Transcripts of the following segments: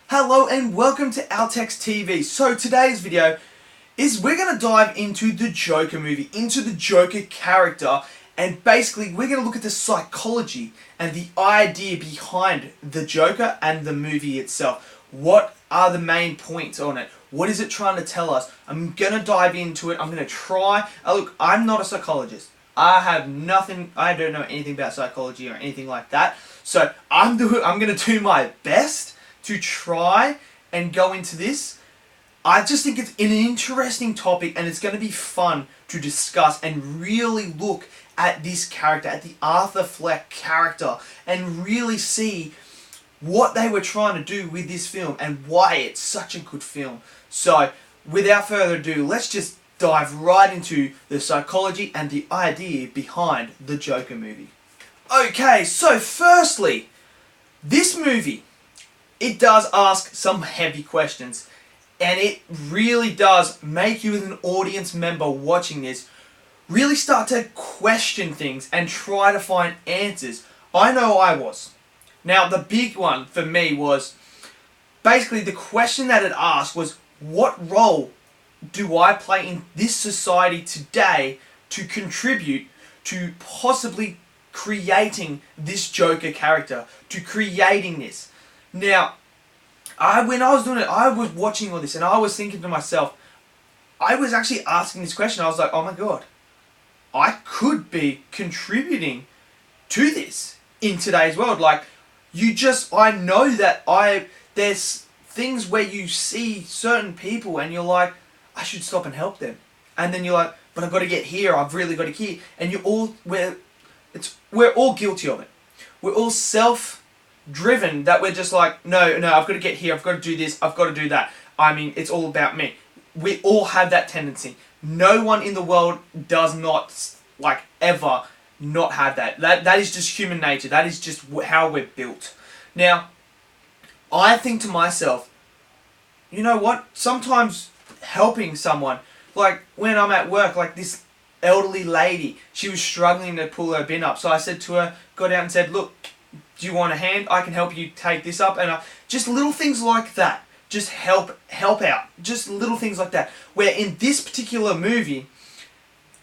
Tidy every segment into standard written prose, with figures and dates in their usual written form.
Hello and welcome to Altex TV. So today's video is we're going to dive into the Joker movie, into the Joker character, and basically we're going to look at the psychology and the idea behind the Joker and the movie itself. What are the main points on it? What is it trying to tell us? I'm going to dive into it. I'm going to try. Look, I'm not a psychologist. I don't know anything about psychology or anything like that. So I'm going to do my best to try and go into this. I just think it's an interesting topic and it's going to be fun to discuss and really look at this character, at the Arthur Fleck character, and really see what they were trying to do with this film and why it's such a good film. So without further ado, let's just dive right into the psychology and the idea behind the Joker movie. Okay, so firstly, this movie, it does ask some heavy questions, and it really does make you as an audience member watching this really start to question things and try to find answers. I know I was. Now, the big one for me was basically the question that it asked was, what role do I play in this society today to contribute to possibly creating this Joker character, to creating this? Now, when I was doing it, I was watching all this and I was thinking to myself, I was actually asking this question. I was like, oh my God, I could be contributing to this in today's world. Like, I know that there's things where you see certain people and you're like, I should stop and help them. And then you're like, but I've got to get here, I've really got to here. And we're all guilty of it. We're all self-driven that we're just like, no, I've got to get here, I've got to do this, I've got to do that. I mean, it's all about me. We all have that tendency. No one in the world does not, ever not have that. That is just human nature. That is just how we're built. Now, I think to myself, you know what? Sometimes helping someone, like when I'm at work, like this elderly lady, she was struggling to pull her bin up. So I said to her, got out and said, look, do you want a hand? I can help you take this up. And just little things like that. Just help out. Just little things like that. Where in this particular movie,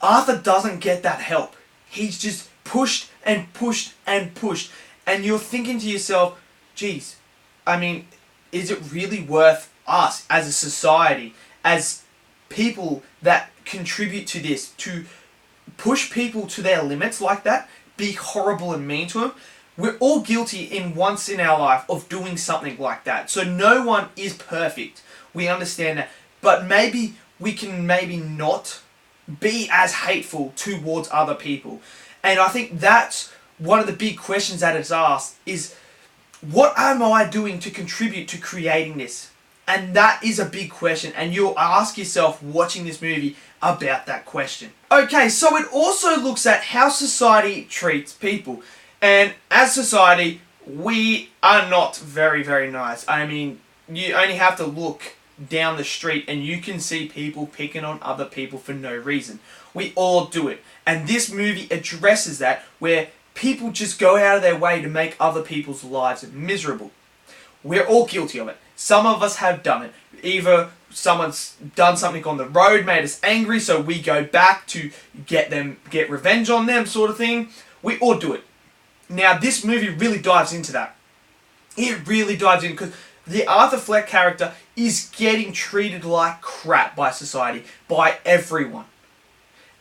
Arthur doesn't get that help. He's just pushed and pushed and pushed. And you're thinking to yourself, geez, I mean, is it really worth us as a society, as people that contribute to this, to push people to their limits like that, be horrible and mean to them? We're all guilty once in our life of doing something like that. So no one is perfect. We understand that. But maybe we can not be as hateful towards other people. And I think that's one of the big questions that it's asked is, what am I doing to contribute to creating this? And that is a big question, and you'll ask yourself watching this movie about that question. Okay, so it also looks at how society treats people. And as society, we are not very, very nice. I mean, you only have to look down the street and you can see people picking on other people for no reason. We all do it. And this movie addresses that, where people just go out of their way to make other people's lives miserable. We're all guilty of it. Some of us have done it. Either someone's done something on the road, made us angry, so we go back to get revenge on them, sort of thing. We all do it. Now, this movie really dives into that. It really dives in, because the Arthur Fleck character is getting treated like crap by society, by everyone.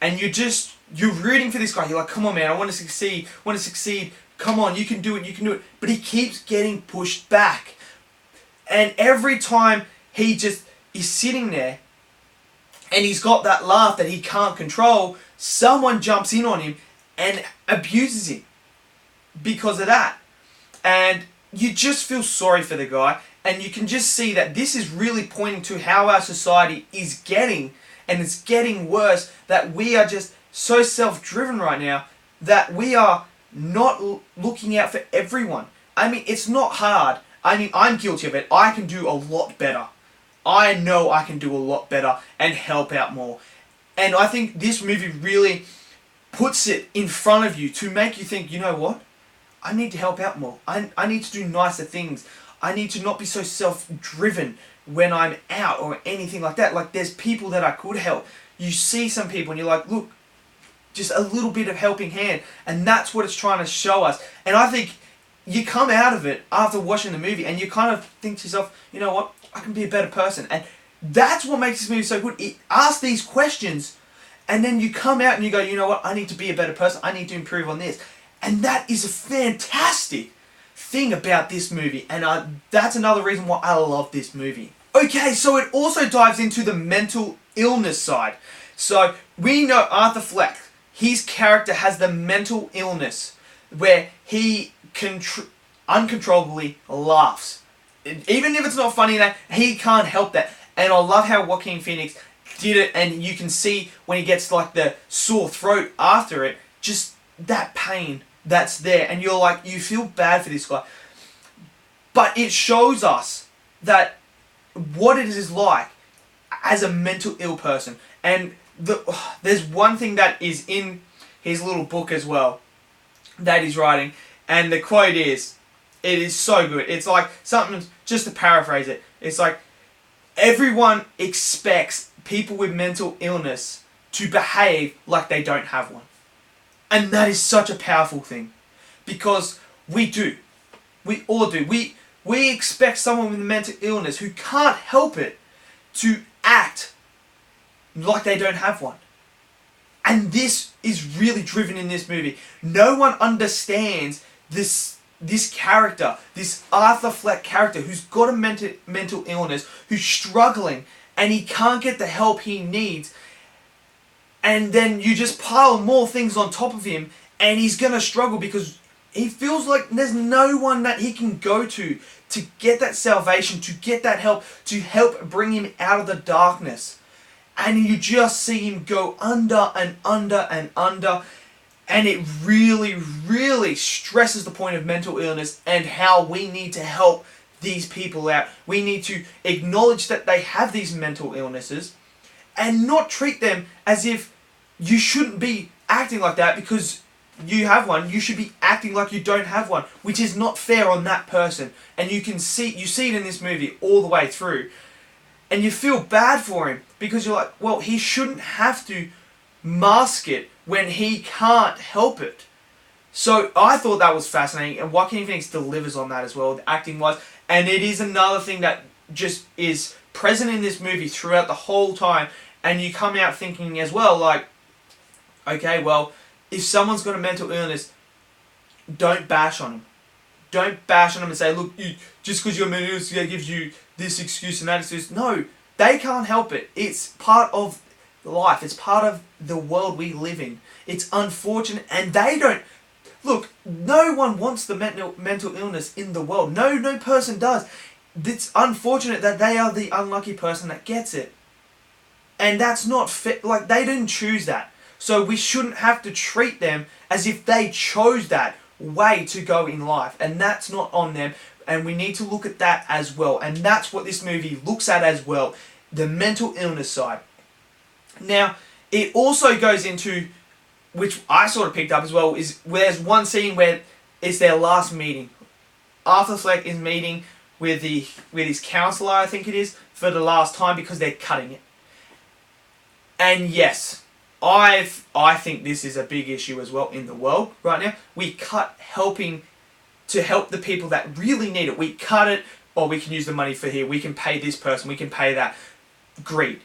And you're rooting for this guy. You're like, come on, man, I want to succeed. Come on, you can do it. But he keeps getting pushed back. And every time he just is sitting there and he's got that laugh that he can't control, someone jumps in on him and abuses him because of that. And you just feel sorry for the guy, and you can just see that this is really pointing to how our society is getting, and it's getting worse, that we are just so self-driven right now that we are not looking out for everyone. I mean, it's not hard. I mean, I'm guilty of it. I can do a lot better. I know I can do a lot better and help out more. And I think this movie really puts it in front of you to make you think, you know what? I need to help out more. I need to do nicer things. I need to not be so self-driven when I'm out or anything like that. Like, there's people that I could help. You see some people and you're like, look, just a little bit of helping hand. And that's what it's trying to show us. And I think you come out of it after watching the movie and you kind of think to yourself, you know what, I can be a better person. And that's what makes this movie so good. It asks these questions and then you come out and you go, you know what, I need to be a better person. I need to improve on this. And that is a fantastic thing about this movie. And that's another reason why I love this movie. Okay, so it also dives into the mental illness side. So we know Arthur Fleck, his character has the mental illness where he uncontrollably laughs. Even if it's not funny, that he can't help that. And I love how Joaquin Phoenix did it, and you can see when he gets like the sore throat after it, just that pain that's there, and you're like, you feel bad for this guy. But it shows us that what it is like as a mental ill person. And there's one thing that is in his little book as well that he's writing, and the quote is, it is so good. It's like something, just to paraphrase it, it's like, everyone expects people with mental illness to behave like they don't have one. And that is such a powerful thing. Because we do. We all do. We expect someone with mental illness who can't help it to act like they don't have one. And this is really driven in this movie. No one understands this character, this Arthur Fleck character who's got a mental illness, who's struggling, and he can't get the help he needs. And then you just pile more things on top of him, and he's going to struggle because he feels like there's no one that he can go to get that salvation, to get that help, to help bring him out of the darkness. And you just see him go under and under and under. And it really, really stresses the point of mental illness and how we need to help these people out. We need to acknowledge that they have these mental illnesses and not treat them as if you shouldn't be acting like that because you have one. You should be acting like you don't have one, which is not fair on that person. And you see it in this movie all the way through. And you feel bad for him because you're like, well, he shouldn't have to mask it when he can't help it. So I thought that was fascinating, and Joaquin Phoenix delivers on that as well, acting-wise. And it is another thing that just is present in this movie throughout the whole time, and you come out thinking as well, like, okay, well, if someone's got a mental illness, don't bash on them. Don't bash on them and say, look, just because you're mental illness gives you this excuse and that excuse. No, they can't help it. It's part of life. It's part of the world we live in. It's unfortunate, and they don't. Look, no one wants the mental illness in the world. No person does. It's unfortunate that they are the unlucky person that gets it. And that's not fit. Like, they didn't choose that. So we shouldn't have to treat them as if they chose that way to go in life. And that's not on them. And we need to look at that as well. And that's what this movie looks at as well. The mental illness side. Now, it also goes into, which I sort of picked up as well, is there's one scene where it's their last meeting. Arthur Fleck is meeting with his counselor, I think it is, for the last time because they're cutting it. And yes, I think this is a big issue as well in the world right now. We cut helping to help the people that really need it. We cut it, or we can use the money for here. We can pay this person. We can pay that. Greed.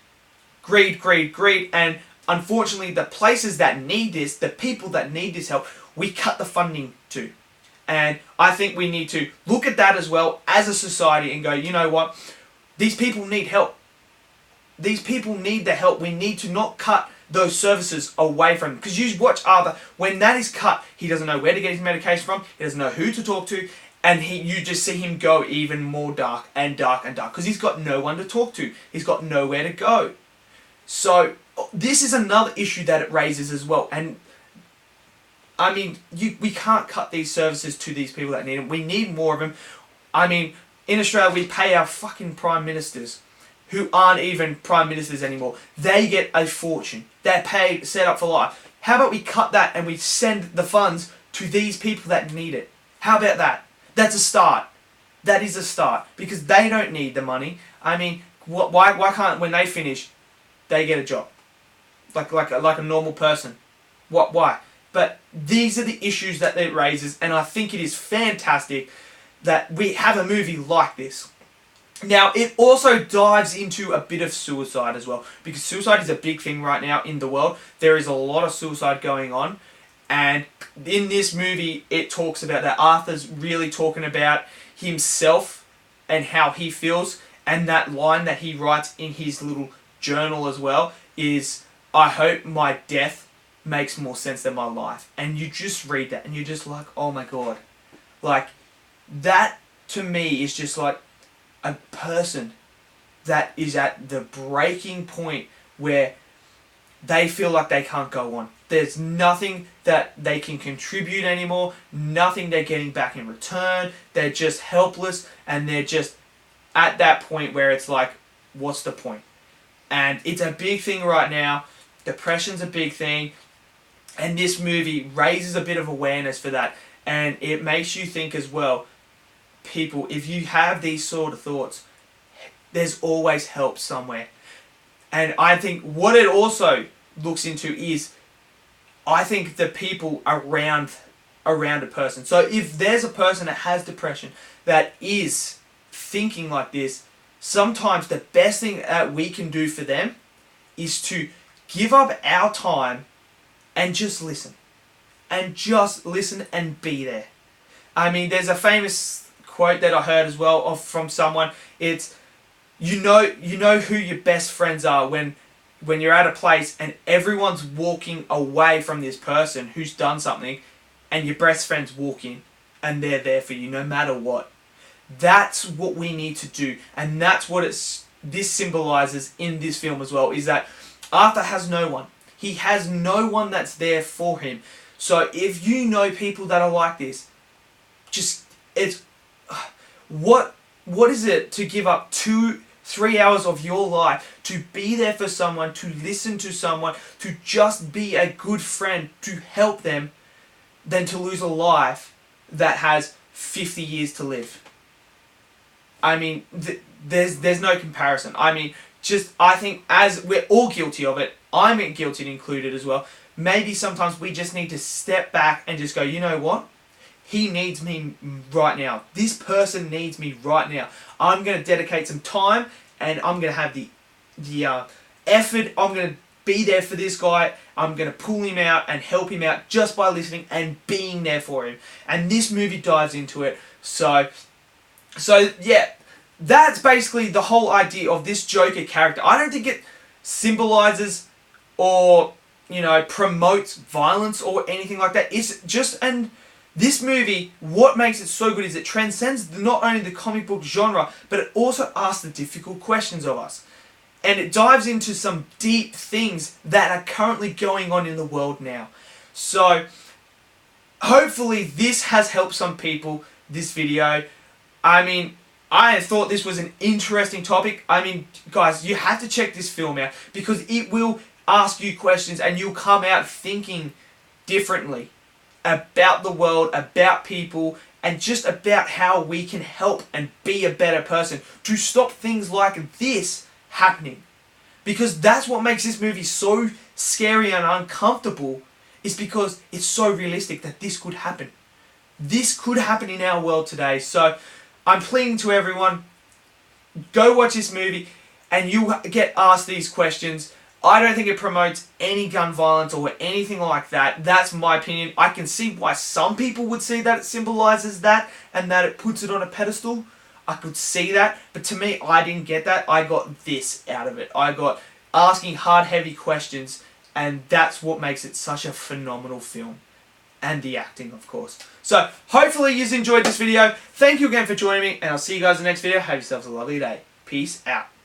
And unfortunately, the places that need this, the people that need this help, we cut the funding to. And I think we need to look at that as well as a society and go, you know what? These people need help. These people need the help. We need to not cut those services away from them. Because you watch Arthur, when that is cut, he doesn't know where to get his medication from. He doesn't know who to talk to. And you just see him go even more dark and dark and dark. Because he's got no one to talk to. He's got nowhere to go. So this is another issue that it raises as well. And I mean, we can't cut these services to these people that need them. We need more of them. I mean, in Australia, we pay our fucking prime ministers, who aren't even prime ministers anymore. They get a fortune. They're paid, set up for life. How about we cut that and we send the funds to these people that need it? How about that? That's a start. that is a start, because they don't need the money. I mean, why can't, when they finish, they get a job like a normal person? Why? But these are the issues that it raises, and I think it is fantastic that we have a movie like this. Now, it also dives into a bit of suicide as well, because suicide is a big thing right now in the world. There is a lot of suicide going on, and in this movie, it talks about that. Arthur's really talking about himself and how he feels, and that line that he writes in his little journal as well is, "I hope my death makes more sense than my life." And you just read that and you're just like, oh my god. Like, that to me is just like a person that is at the breaking point where they feel like they can't go on. There's nothing that they can contribute anymore, nothing they're getting back in return. They're just helpless, and they're just at that point where it's like, what's the point? And it's a big thing right now. Depression's a big thing. And this movie raises a bit of awareness for that. And it makes you think as well, people, if you have these sort of thoughts, there's always help somewhere. And I think what it also looks into is, I think the people around a person. So if there's a person that has depression, that is thinking like this, sometimes the best thing that we can do for them is to give up our time and just listen. And just listen and be there. I mean, there's a famous quote that I heard as well from someone. It's, you know who your best friends are when you're at a place and everyone's walking away from this person who's done something, and your best friends walk in and they're there for you no matter what. That's what we need to do, and that's what this symbolizes in this film as well, is that Arthur has no one. He has no one that's there for him. So if you know people that are like this, what is it to give up 2-3 hours of your life to be there for someone, to listen to someone, to just be a good friend, to help them, than to lose a life that has 50 years to live? I mean, there's no comparison. I mean, I think as we're all guilty of it, I'm guilty included as well. Maybe sometimes we just need to step back and just go, you know what? He needs me right now. This person needs me right now. I'm going to dedicate some time, and I'm going to have the effort. I'm going to be there for this guy. I'm going to pull him out and help him out just by listening and being there for him. And this movie dives into it. So yeah, that's basically the whole idea of this Joker character. I don't think it symbolizes or, promotes violence or anything like that. It's just, and this movie, what makes it so good is it transcends not only the comic book genre, but it also asks the difficult questions of us. And it dives into some deep things that are currently going on in the world now. So, hopefully this has helped some people, this video. I mean, I thought this was an interesting topic. I mean, guys, you have to check this film out, because it will ask you questions and you'll come out thinking differently about the world, about people, and just about how we can help and be a better person to stop things like this happening. Because that's what makes this movie so scary and uncomfortable, is because it's so realistic that this could happen. This could happen in our world today. So I'm pleading to everyone, go watch this movie and you get asked these questions. I don't think it promotes any gun violence or anything like that. That's my opinion. I can see why some people would see that it symbolizes that and that it puts it on a pedestal. I could see that, but to me, I didn't get that. I got this out of it. I got asking hard, heavy questions, and that's what makes it such a phenomenal film. And the acting, of course. So, hopefully you've enjoyed this video. Thank you again for joining me, and I'll see you guys in the next video. Have yourselves a lovely day. Peace out.